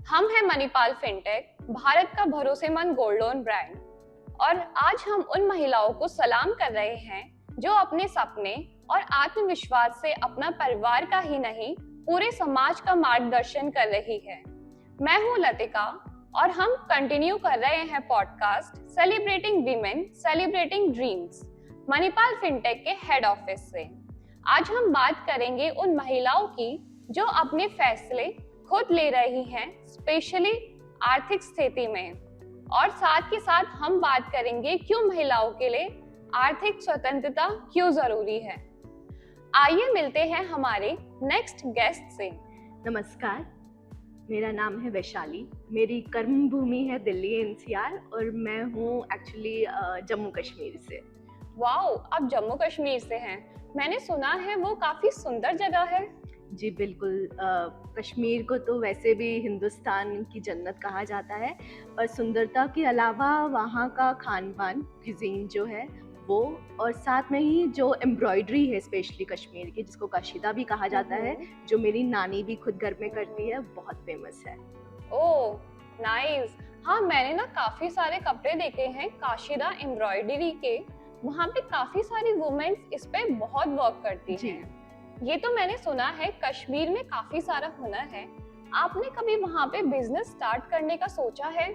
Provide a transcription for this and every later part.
हम हैं मणिपाल फिनटेक, भारत का भरोसेमंद गोल्ड लोन ब्रांड। और आज हम उन महिलाओं को सलाम कर रहे हैं जो अपने सपने और आत्मविश्वास से अपना परिवार का ही नहीं पूरे समाज का मार्गदर्शन कर रही है। मैं हूं लतिका और हम कंटिन्यू कर रहे हैं podcast celebrating women celebrating dreams Manipal fintech के हेड ऑफिस से। आज हम बात करेंगे उन महिलाओं की जो अपने फैसले खुद ले रही हैं, स्पेशली आर्थिक स्थिति में। और साथ ही साथ हम बात करेंगे क्यों महिलाओं के लिए आर्थिक स्वतंत्रता क्यों जरूरी है। आइए मिलते हैं हमारे नेक्स्ट गेस्ट से। नमस्कार, मेरा नाम है वैशाली। मेरी कर्म भूमि है दिल्ली एनसीआर और मैं हूँ एक्चुअली जम्मू कश्मीर से। वाओ, आप जम्मू कश्मीर से हैं। मैंने सुना है वो काफी सुंदर जगह है। जी बिल्कुल, कश्मीर को तो वैसे भी हिंदुस्तान की जन्नत कहा जाता है, और सुंदरता के अलावा वहाँ का खान पान क्यूजीन जो है वो, और साथ में ही जो एम्ब्रॉयडरी है स्पेशली कश्मीर की, जिसको कशीदा भी कहा जाता है, जो मेरी नानी भी खुद घर में करती है, बहुत फेमस है। Oh nice. हाँ, मैंने ना काफी सारे कपड़े देखे हैं काशीदा एम्ब्रॉयडरी के। वहाँ पे काफी सारी वुमेन्स इस पे बहुत वर्क करती हैं। ये तो मैंने सुना है कश्मीर में काफी सारा हुनर है। आपने कभी वहाँ पे बिजनेस स्टार्ट करने का सोचा है?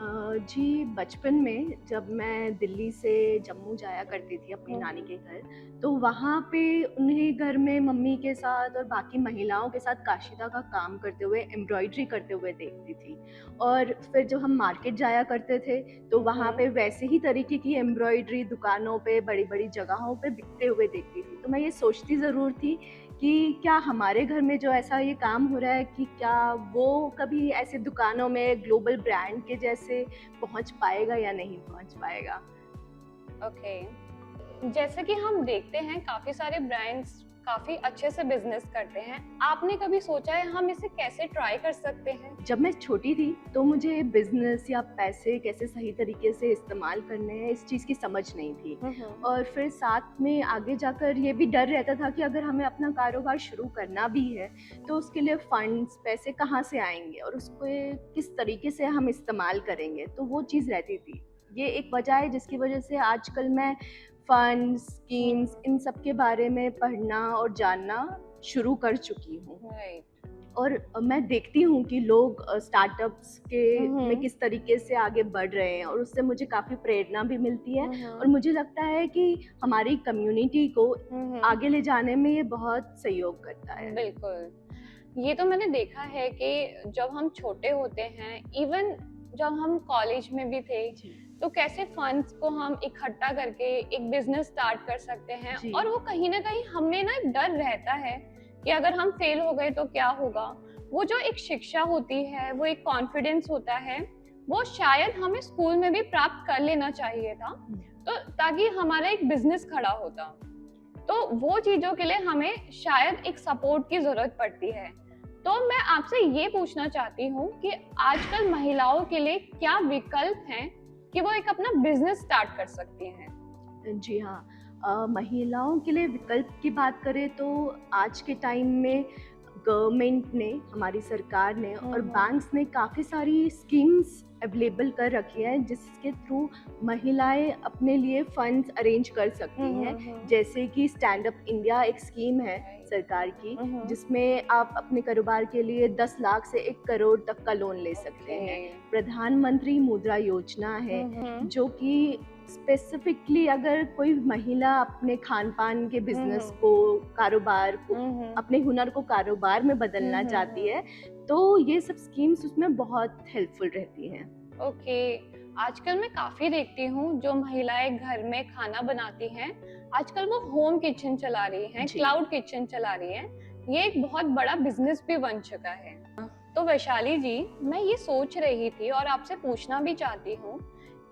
जी, बचपन में जब मैं दिल्ली से जम्मू जाया करती थी अपनी नानी के घर, तो वहाँ पे उन्हें घर में मम्मी के साथ और बाकी महिलाओं के साथ काशीदा का काम करते हुए, एम्ब्रॉयडरी करते हुए देखती थी। और फिर जब हम मार्केट जाया करते थे तो वहाँ पे वैसे ही तरीके की एम्ब्रॉयडरी दुकानों पे, बड़ी बड़ी जगहों पे बिकते हुए देखती थी। तो मैं ये सोचती ज़रूर थी कि क्या हमारे घर में जो ऐसा ये काम हो रहा है, कि क्या वो कभी ऐसे दुकानों में ग्लोबल ब्रांड के जैसे पहुंच पाएगा या नहीं पहुंच पाएगा। ओके, जैसे कि हम देखते हैं काफी सारे ब्रांड्स काफी अच्छे से बिजनेस करते हैं। आपने कभी सोचा है हम इसे कैसे ट्राई कर सकते हैं? जब मैं छोटी थी तो मुझे बिजनेस या पैसे कैसे सही तरीके से इस्तेमाल करने हैं, इस चीज़ की समझ नहीं थी। और फिर साथ में आगे जाकर ये भी डर रहता था कि अगर हमें अपना कारोबार शुरू करना भी है तो उसके लिए फंड्स, पैसे कहाँ से आएंगे और उसको किस तरीके से हम इस्तेमाल करेंगे, तो वो चीज़ रहती थी। ये एक वजह है जिसकी वजह से आजकल मैं फंड, स्कीम्स, इन सब के बारे में पढ़ना और जानना शुरू कर चुकी हूँ। और मैं देखती हूँ कि लोग स्टार्टअप्स के में किस तरीके से आगे बढ़ रहे हैं, और उससे मुझे काफ़ी प्रेरणा भी मिलती है। और मुझे लगता है कि हमारी कम्युनिटी को आगे ले जाने में ये बहुत सहयोग करता है। बिल्कुल, ये तो मैंने देखा है कि जब हम छोटे होते हैं, इवन जब हम कॉलेज में भी थे, तो कैसे फंड्स को हम इकट्ठा करके एक बिजनेस स्टार्ट कर सकते हैं। और वो कहीं ना कहीं हमें ना डर रहता है कि अगर हम फेल हो गए तो क्या होगा। वो जो एक शिक्षा होती है, वो एक कॉन्फिडेंस होता है, वो शायद हमें स्कूल में भी प्राप्त कर लेना चाहिए था, तो ताकि हमारा एक बिजनेस खड़ा होता। तो वो चीजों के लिए हमें शायद एक सपोर्ट की जरूरत पड़ती है। तो मैं आपसे ये पूछना चाहती हूँ कि आजकल महिलाओं के लिए क्या विकल्प हैं कि वो एक अपना बिजनेस स्टार्ट कर सकती हैं? जी हाँ, महिलाओं के लिए विकल्प की बात करें तो आज के टाइम में गवर्नमेंट ने, हमारी सरकार ने और बैंक्स ने काफ़ी सारी स्कीम्स अवेलेबल कर रखी हैं, जिसके थ्रू महिलाएं अपने लिए फंड्स अरेंज कर सकती हैं। जैसे कि स्टैंड अप इंडिया एक स्कीम है सरकार की, जिसमें आप अपने कारोबार के लिए 10 लाख से 1 करोड़ तक का लोन ले सकते हैं। प्रधानमंत्री मुद्रा योजना है, जो कि स्पेसिफिकली अगर कोई महिला अपने खान पान के बिजनेस को, कारोबार को, अपने हुनर को कारोबार में बदलना चाहती है, तो ये सब स्कीम्स उसमें बहुत हेल्पफुल रहती हैं। ओके, आजकल मैं काफी देखती हूँ जो महिलाएं घर में खाना बनाती हैं, आजकल वो होम किचन चला रही हैं, क्लाउड किचन चला रही हैं। ये एक बहुत बड़ा बिजनेस भी बन चुका है। तो वैशाली जी, मैं ये सोच रही थी और आपसे पूछना भी चाहती हूँ,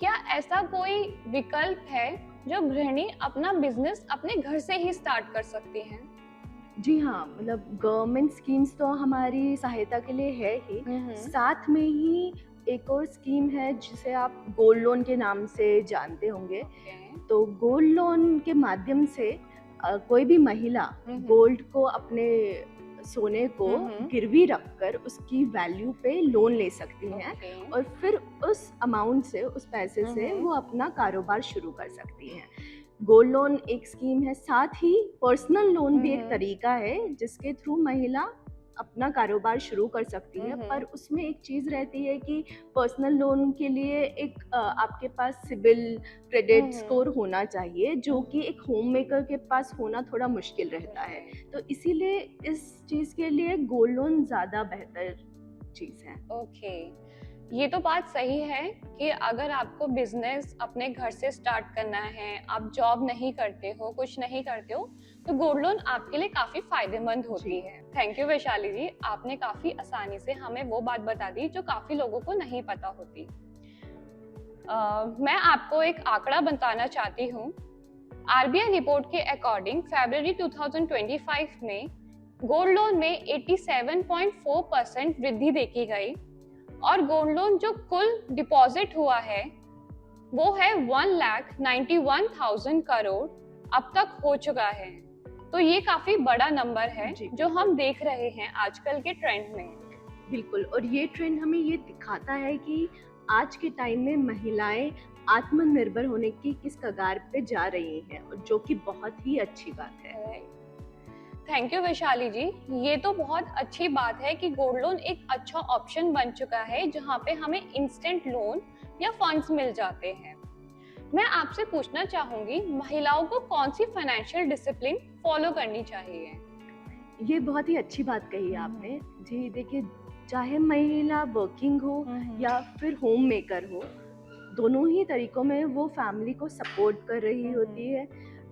क्या ऐसा कोई विकल्प है जो गृहिणी अपना बिजनेस अपने घर से ही स्टार्ट कर सकती हैं? जी हाँ, मतलब गवर्नमेंट स्कीम्स तो हमारी सहायता के लिए है ही। साथ में ही एक और स्कीम है जिसे आप गोल्ड लोन के नाम से जानते होंगे। तो गोल्ड लोन के माध्यम से कोई भी महिला गोल्ड को अपने सोने को हम्म। गिरवी रखकर उसकी वैल्यू पे लोन ले सकती हैं ओके। और फिर उस अमाउंट से, उस पैसे से हम्म। वो अपना कारोबार शुरू कर सकती हैं। गोल्ड लोन एक स्कीम है, साथ ही पर्सनल लोन भी एक हम्म। तरीका है जिसके थ्रू महिला अपना कारोबार शुरू कर सकती है। हम्म। पर उसमें एक चीज़ रहती है कि पर्सनल लोन के लिए एक आपके पास सिबिल क्रेडिट हम्म। स्कोर होना चाहिए, जो कि एक होम मेकर के पास होना थोड़ा मुश्किल रहता है। तो इसीलिए इस चीज़ के लिए गोल्ड लोन ज़्यादा बेहतर चीज़ है। ओके, ये तो बात सही है कि अगर आपको बिजनेस अपने घर से स्टार्ट करना है, आप जॉब नहीं करते हो, कुछ नहीं करते हो, तो गोल्ड लोन आपके लिए काफी फायदेमंद होती है। थैंक यू वैशाली जी, आपने काफी आसानी से हमें वो बात बता दी जो काफी लोगों को नहीं पता होती। मैं आपको एक आंकड़ा बताना चाहती हूँ। आरबीआई रिपोर्ट के अकॉर्डिंग फरवरी 2025 में गोल्ड लोन में 87.4% वृद्धि देखी गई और गोल्ड लोन जो कुल डिपॉजिट हुआ है वो है 1,91,000 करोड़ अब तक हो चुका है। तो ये काफी बड़ा नंबर है जी, जो हम देख रहे हैं आजकल के ट्रेंड में। बिल्कुल, और ये ट्रेंड हमें ये दिखाता है कि आज के टाइम में महिलाएं आत्मनिर्भर होने की किस कगार पे जा रही हैं, और जो कि बहुत ही अच्छी बात है। थैंक यू वैशाली जी, ये तो बहुत अच्छी बात है कि गोल्ड लोन एक अच्छा ऑप्शन बन चुका है जहाँ पे हमें इंस्टेंट लोन या फंड्स मिल जाते हैं। मैं आपसे पूछना चाहूंगी, महिलाओं को कौन सी फाइनेंशियल डिसिप्लिन फॉलो करनी चाहिए? ये बहुत ही अच्छी बात कही आपने जी। देखिए, चाहे महिला वर्किंग हो या फिर होम मेकर हो, दोनों ही तरीकों में वो फैमिली को सपोर्ट कर रही होती है।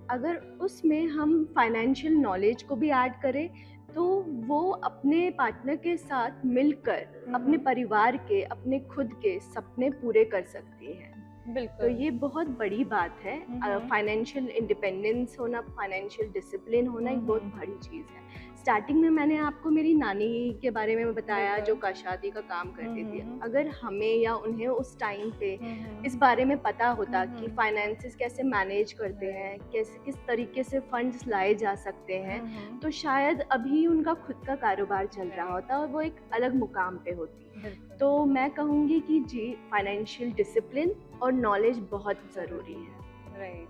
अगर उसमें हम फाइनेंशियल नॉलेज को भी ऐड करें तो वो अपने पार्टनर के साथ मिलकर अपने परिवार के, अपने खुद के सपने पूरे कर सकती हैं। तो बिल्कुल। ये बहुत बड़ी बात है। फाइनेंशियल इंडिपेंडेंस होना, फाइनेंशियल डिसिप्लिन होना एक बहुत बड़ी चीज़ है। स्टार्टिंग में मैंने आपको मेरी नानी के बारे में बताया जो कशादी का काम करती थी। अगर हमें या उन्हें उस टाइम पे इस बारे में पता होता कि फाइनेंसेस कैसे मैनेज करते हैं, कैसे किस तरीके से फंड्स लाए जा सकते हैं, तो शायद अभी उनका खुद का कारोबार चल रहा होता और वो एक अलग मुकाम पे होती। तो मैं कहूँगी कि जी, फाइनेंशियल डिसिप्लिन और नॉलेज बहुत ज़रूरी है। राइट,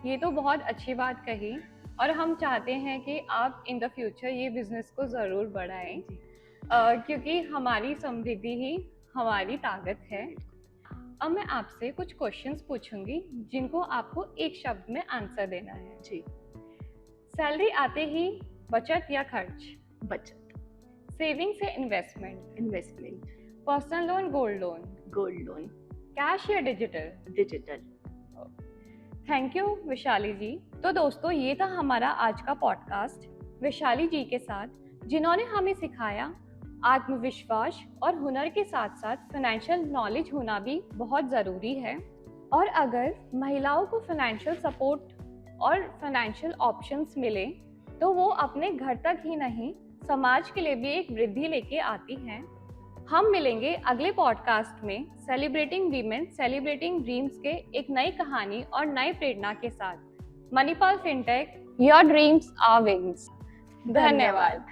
ये तो बहुत अच्छी बात कही और हम चाहते हैं कि आप इन द फ्यूचर ये बिजनेस को ज़रूर बढ़ाएं, क्योंकि हमारी समृद्धि ही हमारी ताकत है। अब मैं आपसे कुछ क्वेश्चंस पूछूंगी जिनको आपको एक शब्द में आंसर देना है। जी। सैलरी आते ही बचत या खर्च? बचत। सेविंग से investment? Investment. Personal loan, gold loan? Gold loan. Cash या digital? Digital. Thank you Vaishali ji. तो दोस्तों, ये था हमारा आज का पॉडकास्ट वैशाली जी के साथ, जिन्होंने हमें सिखाया आत्मविश्वास और हुनर के साथ साथ फाइनेंशियल नॉलेज होना भी बहुत ज़रूरी है। और अगर महिलाओं को फाइनेंशियल सपोर्ट और फाइनेंशियल ऑप्शंस मिले तो वो अपने घर तक ही नहीं, समाज के लिए भी एक वृद्धि लेके आती हैं। हम मिलेंगे अगले पॉडकास्ट में सेलिब्रेटिंग वीमेन, सेलिब्रेटिंग ड्रीम्स के एक नई कहानी और नई प्रेरणा के साथ। Manipal fintech, your dreams are wings. धन्यवाद।